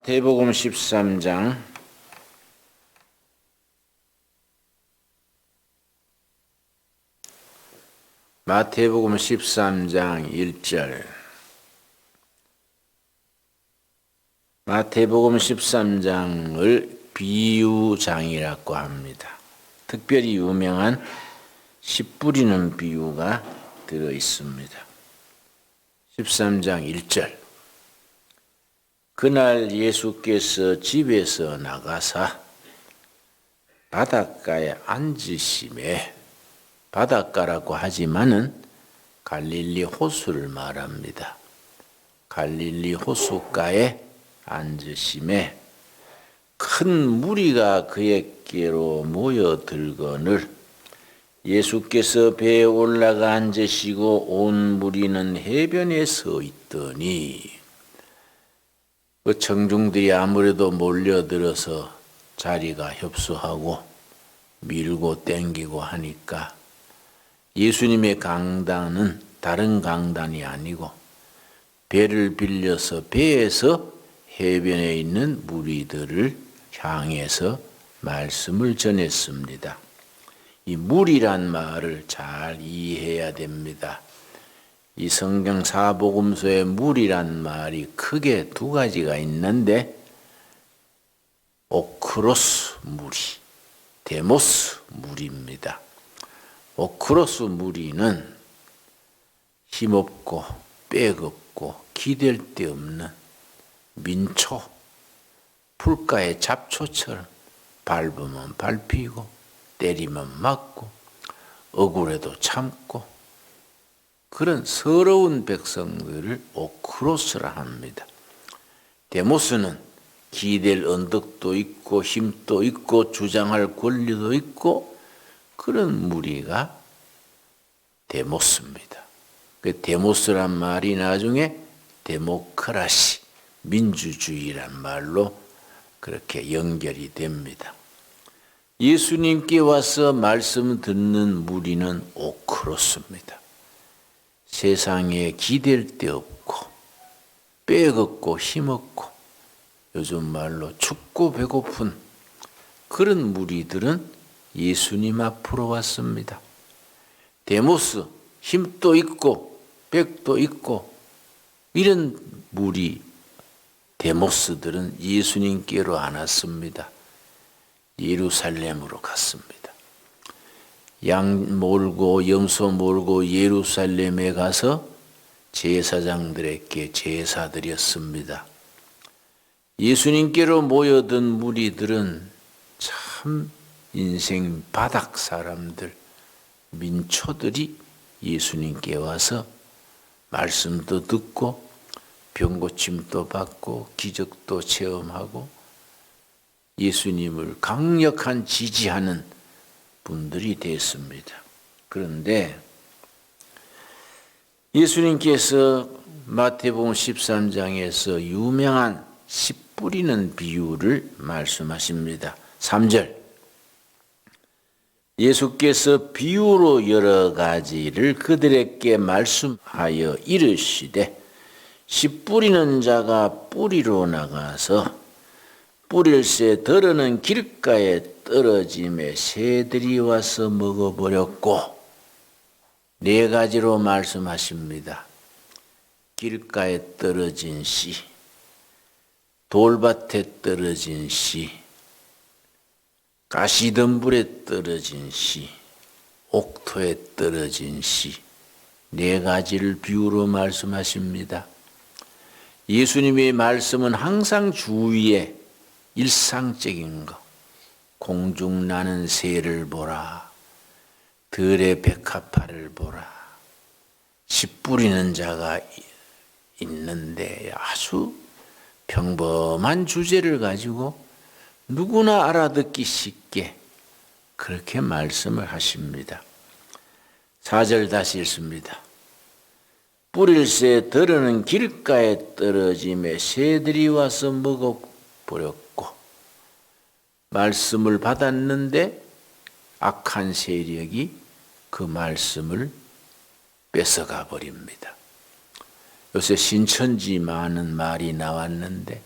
마태복음 13장 마태복음 13장 1절 마태복음 13장을 비유장이라고 합니다. 특별히 유명한 씨 뿌리는 비유가 들어 있습니다. 13장 1절 그날 예수께서 집에서 나가사 바닷가에 앉으심에, 바닷가라고 하지만은 갈릴리 호수를 말합니다. 갈릴리 호수가에 앉으심에 큰 무리가 그에게로 모여들거늘 예수께서 배에 올라가 앉으시고 온 무리는 해변에 서 있더니 그 청중들이 아무래도 몰려들어서 자리가 협소하고 밀고 땡기고 하니까 예수님의 강단은 다른 강단이 아니고 배를 빌려서 배에서 해변에 있는 무리들을 향해서 말씀을 전했습니다. 이 무리란 말을 잘 이해해야 됩니다. 이 성경 사복음서에 무리란 말이 크게 두 가지가 있는데 오크로스 무리, 데모스 무리입니다. 오크로스 무리는 힘없고 빽없고 기댈 데 없는 민초, 풀가의 잡초처럼 밟으면 밟히고 때리면 맞고 억울해도 참고 그런 서러운 백성들을 오크로스라 합니다. 데모스는 기댈 언덕도 있고 힘도 있고 주장할 권리도 있고 그런 무리가 데모스입니다. 그 데모스란 말이 나중에 데모크라시, 민주주의란 말로 그렇게 연결이 됩니다. 예수님께 와서 말씀 듣는 무리는 오크로스입니다. 세상에 기댈 데 없고 빽없고 힘없고 요즘 말로 춥고 배고픈 그런 무리들은 예수님 앞으로 왔습니다. 데모스, 힘도 있고 빽도 있고 이런 무리 데모스들은 예수님께로 안 왔습니다. 예루살렘으로 갔습니다. 양 몰고 염소 몰고 예루살렘에 가서 제사장들에게 제사 드렸습니다. 예수님께로 모여든 무리들은 참 인생 바닥 사람들, 민초들이 예수님께 와서 말씀도 듣고 병고침도 받고 기적도 체험하고 예수님을 강력한 지지하는 분들이 됐습니다. 그런데 예수님께서 마태복음 13장에서 유명한 씨 뿌리는 비유를 말씀하십니다. 3절 예수께서 비유로 여러 가지를 그들에게 말씀하여 이르시되 씨 뿌리는 자가 뿌리로 나가서 뿌릴새 더러는 길가에 떨어짐에 새들이 와서 먹어버렸고 네 가지로 말씀하십니다. 길가에 떨어진 씨, 돌밭에 떨어진 씨, 가시덤불에 떨어진 씨, 옥토에 떨어진 씨, 네 가지를 비유로 말씀하십니다. 예수님의 말씀은 항상 주위에 일상적인 것, 공중 나는 새를 보라, 들의 백합화를 보라, 씨 뿌리는 자가 있는데 아주 평범한 주제를 가지고 누구나 알아듣기 쉽게 그렇게 말씀을 하십니다. 4절 다시 읽습니다. 뿌릴새 더러는 길가에 떨어짐에 새들이 와서 먹어버렸고 말씀을 받았는데 악한 세력이 그 말씀을 뺏어가 버립니다. 요새 신천지 많은 말이 나왔는데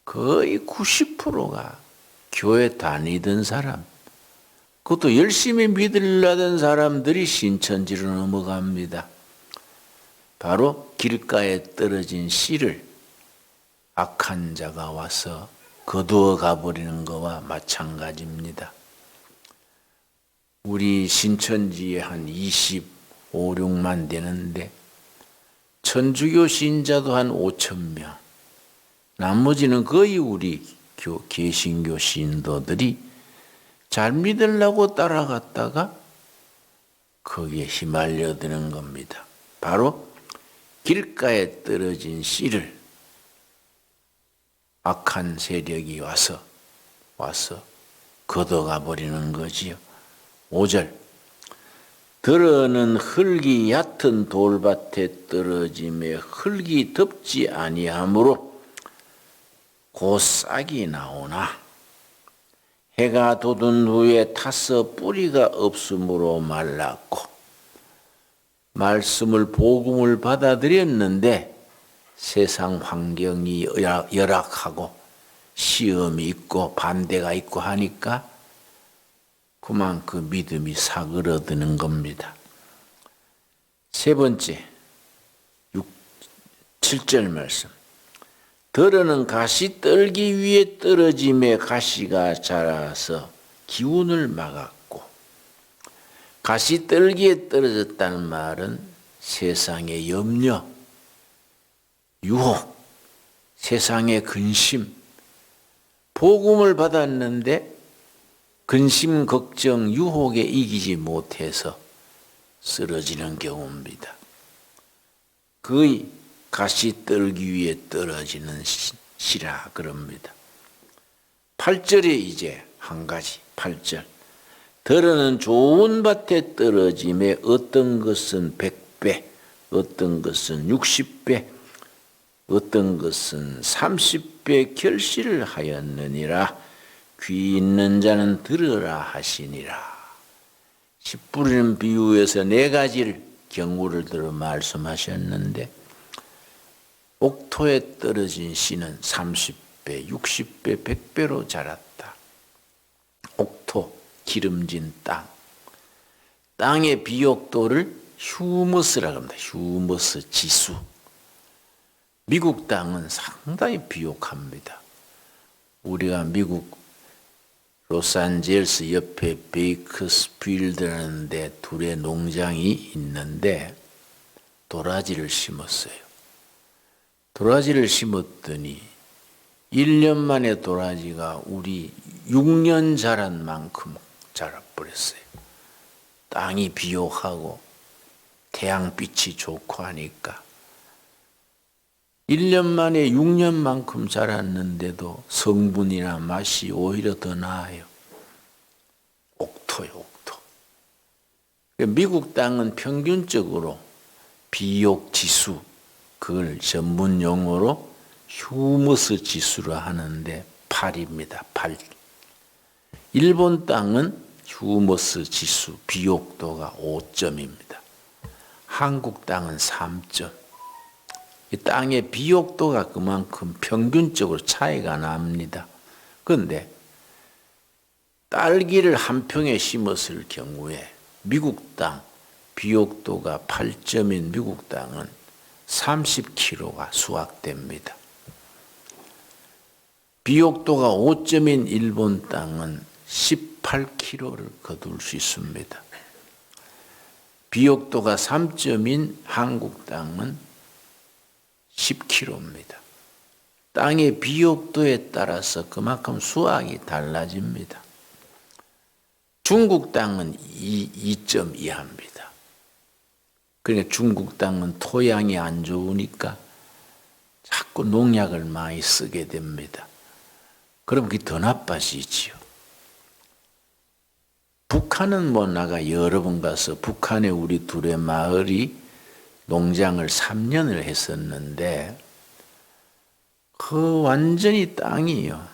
거의 90%가 교회 다니던 사람, 그것도 열심히 믿으려던 사람들이 신천지로 넘어갑니다. 바로 길가에 떨어진 씨를 악한 자가 와서 거두어 가버리는 것과 마찬가지입니다. 우리 신천지에 한 25, 6만 되는데 천주교 신자도 한 5천 명, 나머지는 거의 우리 개신교 신도들이 잘 믿으려고 따라갔다가 거기에 휘말려 드는 겁니다. 바로 길가에 떨어진 씨를 악한 세력이 와서 걷어가 버리는 거지요. 5절, 들어는 흙이 얕은 돌밭에 떨어짐에 흙이 덮지 아니하므로 곧 싹이 나오나 해가 돋은 후에 타서 뿌리가 없으므로 말랐고, 말씀을 복음을 받아들였는데 세상 환경이 열악하고 시험이 있고 반대가 있고 하니까 그만 그 믿음이 사그러드는 겁니다. 세 번째, 7절 말씀. 들어는 가시 떨기 위에 떨어짐에 가시가 자라서 기운을 막았고, 가시 떨기에 떨어졌다는 말은 세상의 염려, 유혹, 세상의 근심, 복음을 받았는데 근심, 걱정, 유혹에 이기지 못해서 쓰러지는 경우입니다. 거의 가시 떨기 위에 떨어지는 시라 그럽니다. 8절에 이제 한 가지, 8절. 들어는 좋은 밭에 떨어짐에 어떤 것은 100배, 어떤 것은 60배, 어떤 것은 30배 결실을 하였느니라. 귀 있는 자는 들으라 하시니라. 씨 뿌리는 비유에서 네 가지를 경우를 들어 말씀하셨는데, 옥토에 떨어진 씨는 30배, 60배, 100배로 자랐다. 옥토, 기름진 땅. 땅의 비옥도를 휴머스라고 합니다. 휴머스 지수. 미국 땅은 상당히 비옥합니다. 우리가 미국 로스앤젤레스 옆에 베이커스필드라는 데 둘의 농장이 있는데 도라지를 심었어요. 도라지를 심었더니 1년 만에 도라지가 우리 6년 자란 만큼 자라버렸어요. 땅이 비옥하고 태양빛이 좋고 하니까 1년 만에 6년만큼 자랐는데도 성분이나 맛이 오히려 더 나아요. 옥토요, 옥토. 미국 땅은 평균적으로 비옥 지수, 그걸 전문 용어로 휴머스 지수라 하는데 8입니다. 8. 일본 땅은 휴머스 지수, 비옥도가 5점입니다. 한국 땅은 3점. 이 땅의 비옥도가 그만큼 평균적으로 차이가 납니다. 그런데 딸기를 한 평에 심었을 경우에 미국 땅 비옥도가 8점인 미국 땅은 30kg가 수확됩니다. 비옥도가 5점인 일본 땅은 18kg를 거둘 수 있습니다. 비옥도가 3점인 한국 땅은 10kg입니다. 땅의 비옥도에 따라서 그만큼 수확이 달라집니다. 중국 땅은 2점 이하입니다. 그러니까 중국 땅은 토양이 안 좋으니까 자꾸 농약을 많이 쓰게 됩니다. 그럼 그게 더 나빠지지요. 북한은 뭐 나가 여러 번 가서 북한에 우리 둘의 마을이 농장을 3년을 했었는데 그 완전히 땅이요.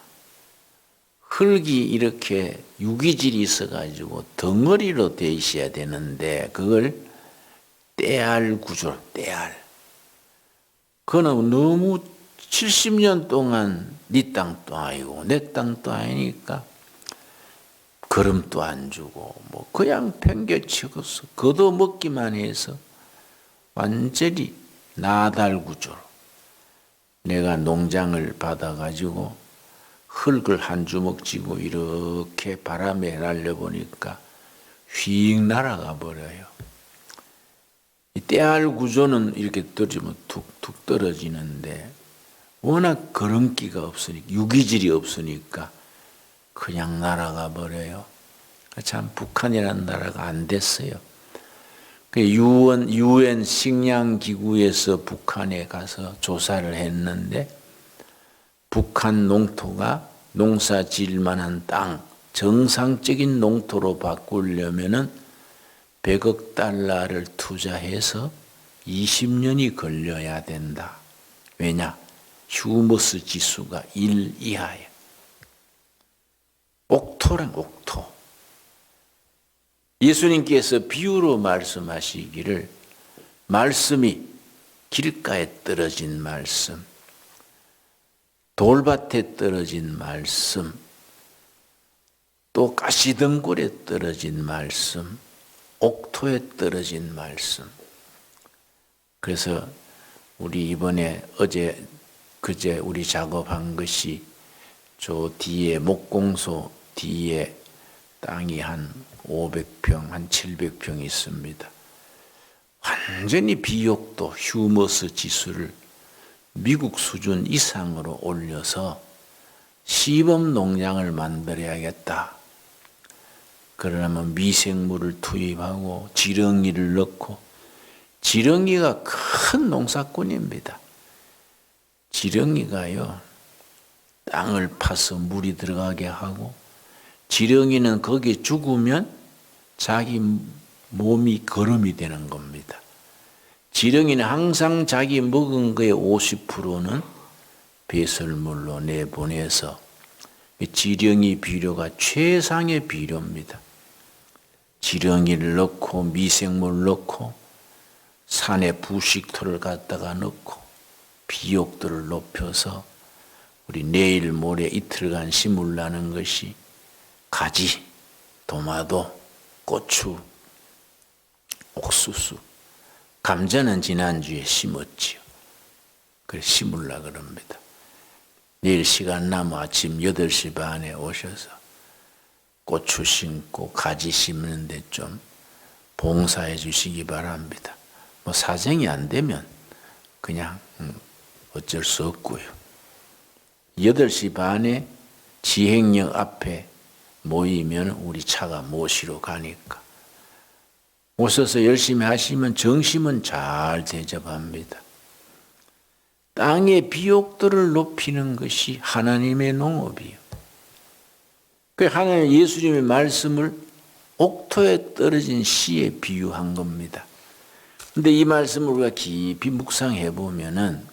흙이 이렇게 유기질이 있어가지고 덩어리로 돼 있어야 되는데 그걸 떼알 구조, 떼알. 그거는 너무 70년 동안 네 땅도 아니고 내 땅도 아니니까 거름도 안 주고 뭐 그냥 팽개치고서 거둬 먹기만 해서 완전히 나달 구조로 내가 농장을 받아가지고 흙을 한 주먹 쥐고 이렇게 바람에 날려보니까 휙 날아가 버려요. 이 때알 구조는 이렇게 떨어지면 툭툭 떨어지는데 워낙 걸음기가 없으니까 유기질이 없으니까 그냥 날아가 버려요. 참 북한이라는 나라가 안 됐어요. 유엔 식량기구에서 북한에 가서 조사를 했는데 북한 농토가 농사 지을 만한 땅, 정상적인 농토로 바꾸려면은 100억 달러를 투자해서 20년이 걸려야 된다. 왜냐? 휴머스 지수가 1 이하예요. 옥토랑 옥토. 예수님께서 비유로 말씀하시기를 말씀이 길가에 떨어진 말씀, 돌밭에 떨어진 말씀, 또 가시덩굴에 떨어진 말씀, 옥토에 떨어진 말씀. 그래서 우리 이번에 그제 우리 작업한 것이 저 뒤에 목공소 뒤에 땅이 한 500평, 한 700평 있습니다. 완전히 비옥도 휴머스 지수를 미국 수준 이상으로 올려서 시범 농장을 만들어야겠다. 그러려면 미생물을 투입하고 지렁이를 넣고, 지렁이가 큰 농사꾼입니다. 지렁이가요, 땅을 파서 물이 들어가게 하고, 지렁이는 거기에 죽으면 자기 몸이 거름이 되는 겁니다. 지렁이는 항상 자기 먹은 거의 50%는 배설물로 내보내서 지렁이 비료가 최상의 비료입니다. 지렁이를 넣고 미생물 넣고 산에 부식토를 갖다가 넣고 비옥도를 높여서 우리 내일 모레 이틀간 심으려는 것이 가지, 도마도, 고추, 옥수수, 감자는 지난주에 심었지요. 그래서 심으려고 그럽니다. 내일 시간 나면 아침 8시 반에 오셔서 고추 심고 가지 심는데 좀 봉사해 주시기 바랍니다. 뭐 사정이 안 되면 그냥 어쩔 수 없고요. 8시 반에 지행역 앞에 모이면 우리 차가 모시러 가니까 오셔서 열심히 하시면 정심은 잘 대접합니다. 땅의 비옥도를 높이는 것이 하나님의 농업이에요. 그 하나님 예수님의 말씀을 옥토에 떨어진 씨에 비유한 겁니다. 근데 이 말씀을 우리가 깊이 묵상해 보면은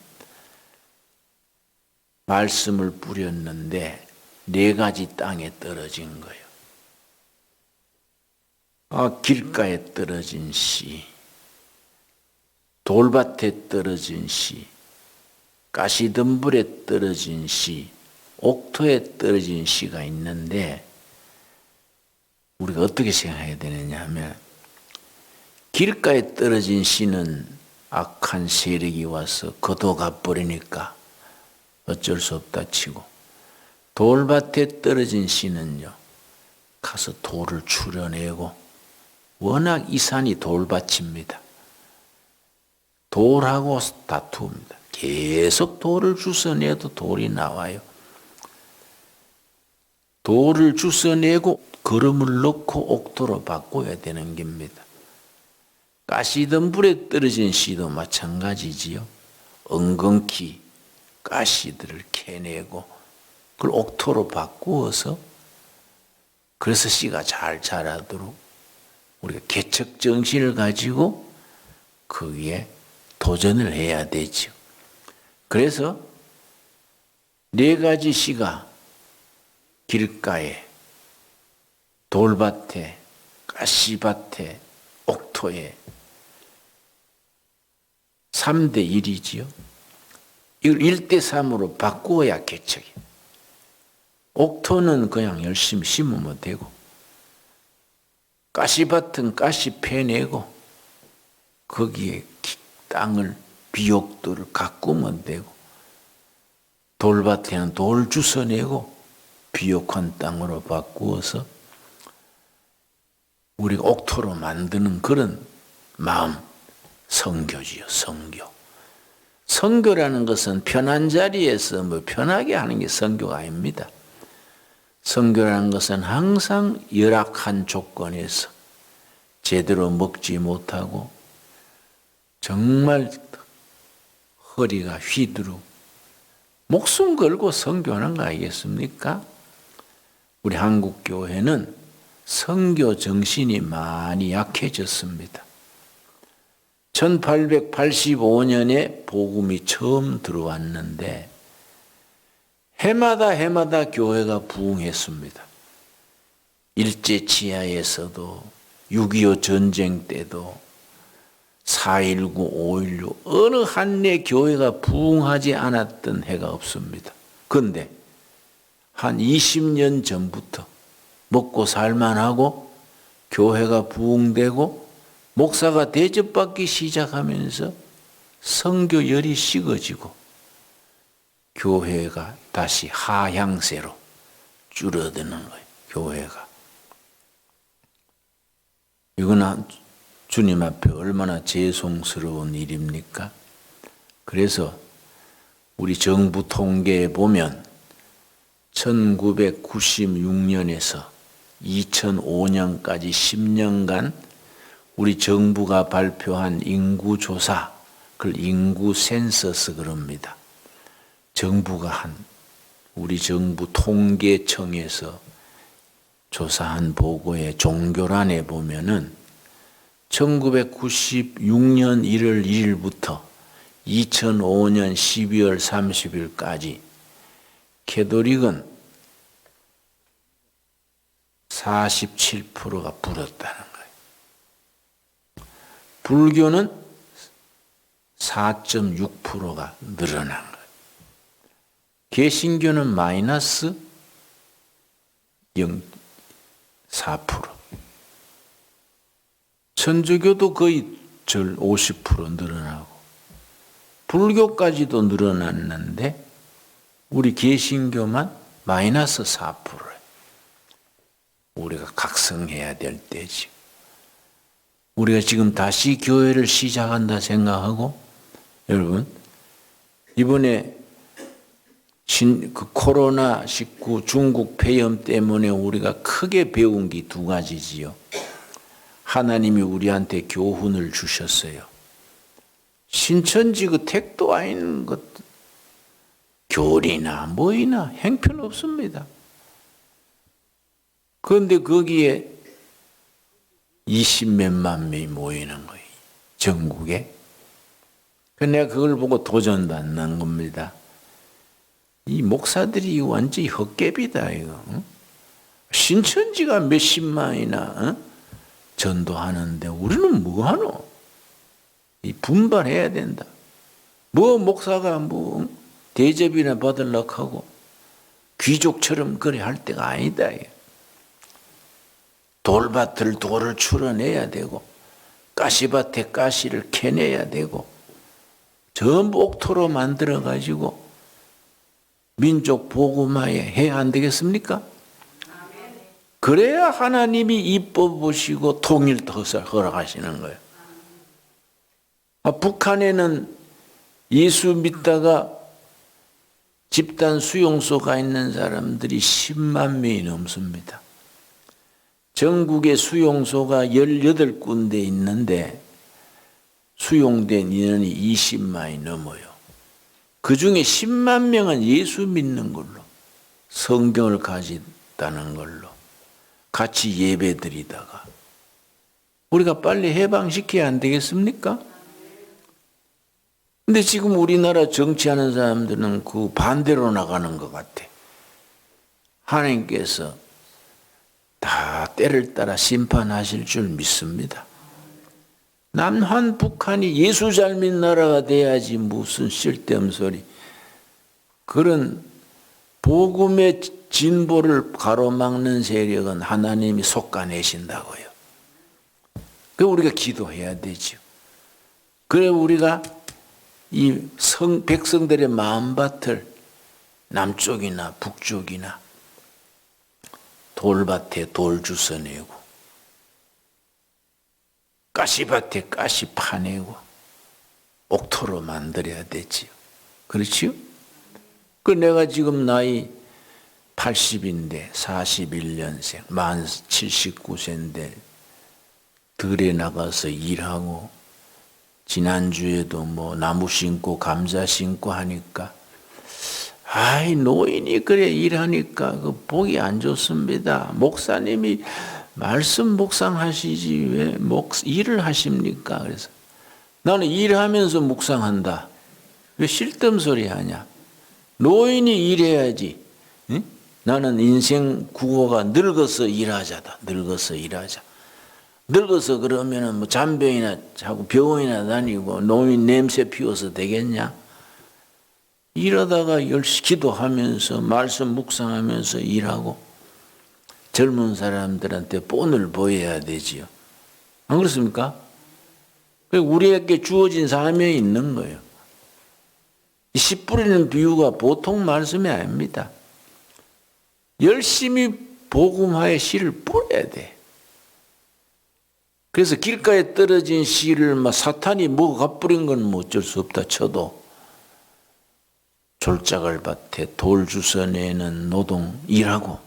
말씀을 뿌렸는데 4가지 땅에 떨어진 거예요. 길가에 떨어진 씨, 돌밭에 떨어진 씨, 가시덤불에 떨어진 씨, 옥토에 떨어진 씨가 있는데 우리가 어떻게 생각해야 되느냐 하면 길가에 떨어진 씨는 악한 세력이 와서 걷어가 버리니까 어쩔 수 없다 치고, 돌밭에 떨어진 씨는요 가서 돌을 추려내고, 워낙 이 산이 돌밭입니다. 돌하고 다투입니다. 계속 돌을 주워내도 돌이 나와요. 돌을 주워내고 거름을 넣고 옥토로 바꿔야 되는 겁니다. 가시덤불에 떨어진 씨도 마찬가지지요. 엉겅퀴 가시들을 캐내고 그걸 옥토로 바꾸어서, 그래서 씨가 잘 자라도록 우리가 개척 정신을 가지고 거기에 도전을 해야 되죠. 그래서 4가지 씨가 길가에, 돌밭에, 가시밭에, 옥토에 3대 1이지요. 이걸 1대3으로 바꾸어야 개척이. 옥토는 그냥 열심히 심으면 되고, 가시밭은 가시 패내고, 거기에 땅을, 비옥도를 가꾸면 되고, 돌밭에는 돌 주워내고, 비옥한 땅으로 바꾸어서 우리가 옥토로 만드는 그런 마음, 선교지요, 선교. 선교라는 것은 편한 자리에서 뭐 편하게 하는 게 선교가 아닙니다. 선교라는 것은 항상 열악한 조건에서 제대로 먹지 못하고 정말 허리가 휘두르고 목숨 걸고 선교하는 거 아니겠습니까? 우리 한국 교회는 선교 정신이 많이 약해졌습니다. 1885년에 복음이 처음 들어왔는데 해마다 교회가 부흥했습니다. 일제치하에서도 6.25 전쟁 때도 4.19, 5.16 어느 한 해 교회가 부흥하지 않았던 해가 없습니다. 그런데 한 20년 전부터 먹고 살만하고 교회가 부흥되고 목사가 대접받기 시작하면서 선교열이 식어지고 교회가 다시 하향세로 줄어드는 거예요. 교회가. 이건 주님 앞에 얼마나 죄송스러운 일입니까? 그래서 우리 정부 통계에 보면 1996년에서 2005년까지 10년간 우리 정부가 발표한 인구조사, 그걸 인구 센서스 그럽니다. 정부가 한, 우리 정부 통계청에서 조사한 보고의 종교란에 보면은 1996년 1월 1일부터 2005년 12월 30일까지 캐톨릭은 47%가 불었다는 거예요. 불교는 4.6%가 늘어난 거예요. 개신교는 마이너스 0.4%. 천주교도 거의 절 50% 늘어나고 불교까지도 늘어났는데 우리 개신교만 마이너스 4%예요. 우리가 각성해야 될 때지. 우리가 지금 다시 교회를 시작한다 생각하고 여러분 이번에 코로나19 중국 폐렴 때문에 우리가 크게 배운 게 두 가지지요. 하나님이 우리한테 교훈을 주셨어요. 신천지 그 택도 아닌 것, 교리나 뭐이나 행편 없습니다. 그런데 거기에 20몇만 명이 모이는 거예요. 전국에. 내가 그걸 보고 도전도 안 난 겁니다. 이 목사들이 완전히 헛개비다 이거. 신천지가 몇십만이나 전도하는데 우리는 뭐하노? 이 분발해야 된다. 뭐 목사가 뭐 대접이나 받으려고 하고 귀족처럼 그래 할 때가 아니다. 돌밭을 돌을 출어내야 되고 가시밭에 가시를 캐내야 되고 전부 옥토로 만들어 가지고 민족 복음화에 해야 안 되겠습니까? 그래야 하나님이 이뻐 보시고 통일도 허락하시는 거예요. 북한에는 예수 믿다가 집단 수용소가 있는 사람들이 10만 명이 넘습니다. 전국에 수용소가 18군데 있는데 수용된 인원이 20만이 넘어요. 그 중에 10만 명은 예수 믿는 걸로, 성경을 가졌다는 걸로 같이 예배 드리다가 우리가 빨리 해방시켜야 안 되겠습니까? 근데 지금 우리나라 정치하는 사람들은 그 반대로 나가는 것 같아. 하나님께서 다 때를 따라 심판하실 줄 믿습니다. 남한 북한이 예수 잘 믿는 나라가 돼야지 무슨 쓸데없는 소리. 그런 복음의 진보를 가로막는 세력은 하나님이 솎아내신다고요. 그 우리가 기도해야 되죠. 그래 우리가 이 백성들의 마음밭을 남쪽이나 북쪽이나 돌밭에 돌 주워내고 가시밭에 가시 파내고 옥토로 만들어야 되지요. 그렇지요? 그 내가 지금 나이 80인데 41년생 만 79세인데 들에 나가서 일하고 지난주에도 뭐 나무 심고 감자 심고 하니까 아이 노인이 그래 일하니까 그 복이 안 좋습니다. 목사님이 말씀 묵상하시지 왜 일을 하십니까? 그래서 나는 일하면서 묵상한다. 왜 쓸데없는 소리 하냐? 노인이 일해야지. 응? 나는 인생 국어가 늙어서 일하자다. 늙어서 일하자. 늙어서 그러면은 뭐 잔병이나 자고 병원이나 다니고 노인 냄새 피워서 되겠냐? 이러다가 열심히 기도하면서 말씀 묵상하면서 일하고 젊은 사람들한테 본을 보여야 되지요. 안 그렇습니까? 우리에게 주어진 사명이 있는 거예요. 씨 뿌리는 비유가 보통 말씀이 아닙니다. 열심히 복음화의 씨를 뿌려야 돼. 그래서 길가에 떨어진 씨를 막 사탄이 먹어가 뿌린 건 뭐 어쩔 수 없다 쳐도 졸작을 밭에 돌 주워내는 노동 일하고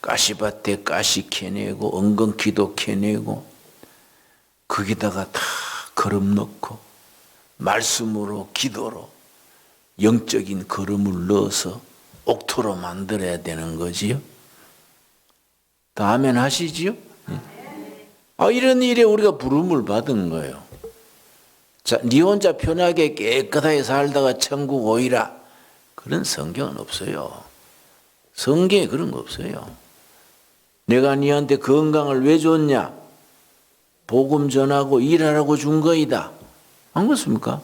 가시밭에 가시 캐내고 엉겅퀴도 캐내고 거기다가 다 거름 넣고 말씀으로 기도로 영적인 거름을 넣어서 옥토로 만들어야 되는 거지요. 다 아멘 하시지요? 이런 일에 우리가 부름을 받은 거예요. 자, 네 혼자 편하게 깨끗하게 살다가 천국 오이라. 그런 성경은 없어요. 성경에 그런 거 없어요. 내가 네한테 건강을 왜 줬냐? 복음 전하고 일하라고 준 거이다. 안 그렇습니까?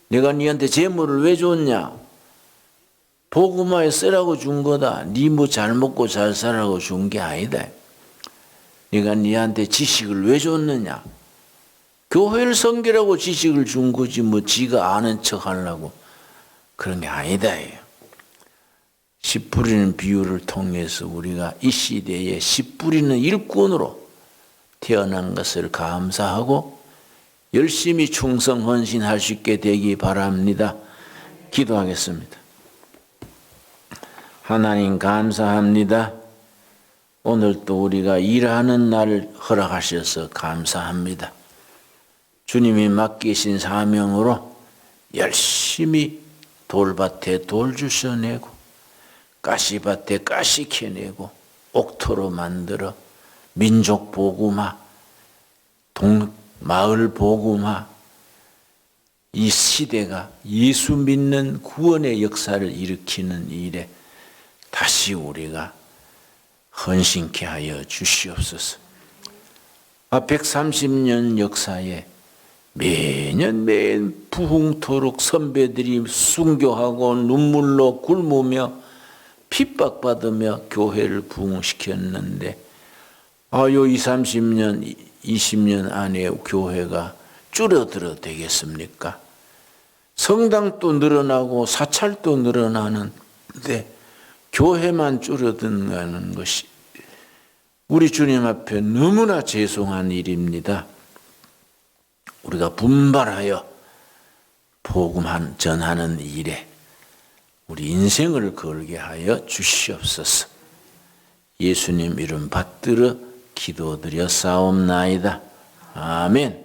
내가 네한테 재물을 왜 줬냐? 복음화에 쓰라고 준 거다. 네 뭐 잘 먹고 잘 살라고 준 게 아니다. 내가 네한테 지식을 왜 줬느냐? 교회를 섬기라고 지식을 준 거지 뭐 지가 아는 척 하려고 그런 게 아니다. 씨 뿌리는 비유를 통해서 우리가 이 시대에 씨 뿌리는 일꾼으로 태어난 것을 감사하고 열심히 충성 헌신할 수 있게 되기 바랍니다. 기도하겠습니다. 하나님 감사합니다. 오늘 또 우리가 일하는 날을 허락하셔서 감사합니다. 주님이 맡기신 사명으로 열심히 돌밭에 돌 주워내고 가시밭에 가시 캐내고 옥토로 만들어 민족 복음화, 마을 복음화, 이 시대가 예수 믿는 구원의 역사를 일으키는 일에 다시 우리가 헌신케 하여 주시옵소서. 130년 역사에 매년 부흥토록 선배들이 순교하고 눈물로 굶으며 핍박받으며 교회를 부흥시켰는데 요 30년, 20년 안에 교회가 줄어들어 되겠습니까? 성당도 늘어나고 사찰도 늘어나는데 교회만 줄어드는 것이 우리 주님 앞에 너무나 죄송한 일입니다. 우리가 분발하여 복음 전하는 일에 우리 인생을 걸게 하여 주시옵소서. 예수님 이름 받들어 기도드려 싸움나이다. 아멘.